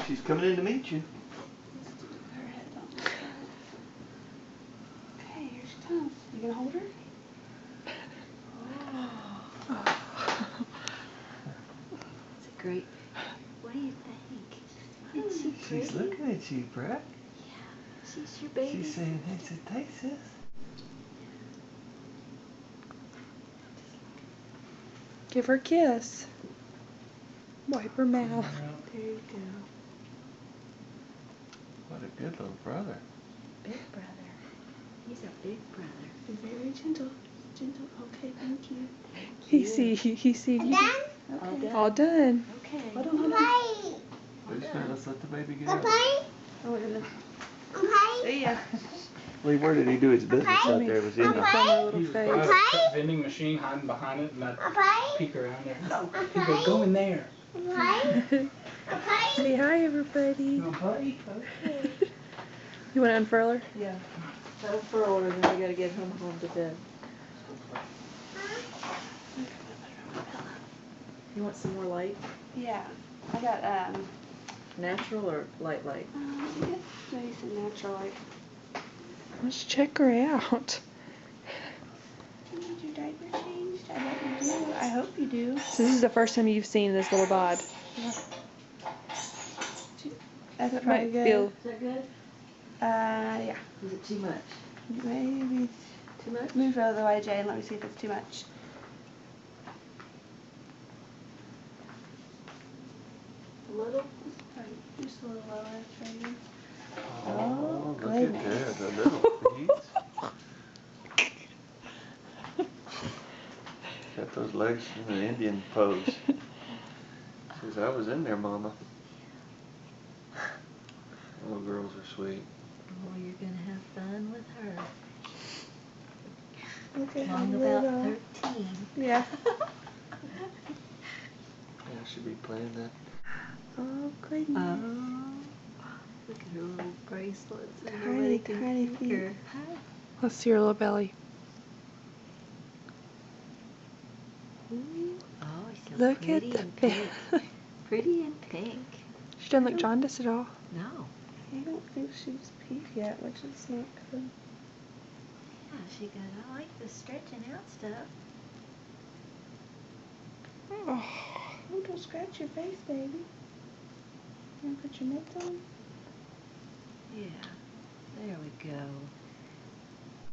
She's coming in to meet you. Her head on. Okay, here she comes. You gonna hold her? It's a great. What do you think? Isn't she pretty? She's looking at you, Brett. Yeah, she's your baby. She's saying, hey, said, hey, sis. Give her a kiss. Wipe her mouth. There you go. What a good little brother. Big brother. He's a big brother. Be very gentle. Gentle. Okay, thank you. He see you. Okay. All done. Okay. Hold on, hold on. Wait a minute, let's let the baby get out. Oh, we're gonna. See ya. Lee, where did he do his business out there? Was he in the... From my little He was face. by a vending machine hiding behind it, and I'd peek around there. No, he'd go, go in there. Say hi, everybody. You want to play? Okay. You want to unfurl her? Yeah. That'll furl her, and then we gotta get him home to bed. You want some more light? Yeah. I got, Natural or light light? I guess maybe some natural light. Let's check her out. Do you need your diaper changed? I bet you do. I hope you do. So this is the first time you've seen this little bod. That's That probably might good. feel. Is that good? Yeah. Is it too much? Maybe. Too much? Move it out of the way, Jay, and let me see if it's too much. A little? Just a little lower for you. Oh, look at goodness. that, the little feet. Got those legs in an Indian pose. Says, I was in there, Mama. Little girls are sweet. Oh, you're gonna have fun with her. Look at how Long about little. 13. Yeah. Yeah, I should be playing that. Oh, goodness. Oh, look at her little bracelets. And Tiny, nobody can tiny peek feet. her. Hi. Let's see her little belly. Ooh. Oh, so Look at pretty the and pink. Pretty and pink. She doesn't look jaundiced at all. No. I don't think she's peed yet, which is not good. Yeah, she got, I like the stretching out stuff. Oh. Oh, don't scratch your face, baby. You want to put your mitts on? Yeah. There we go.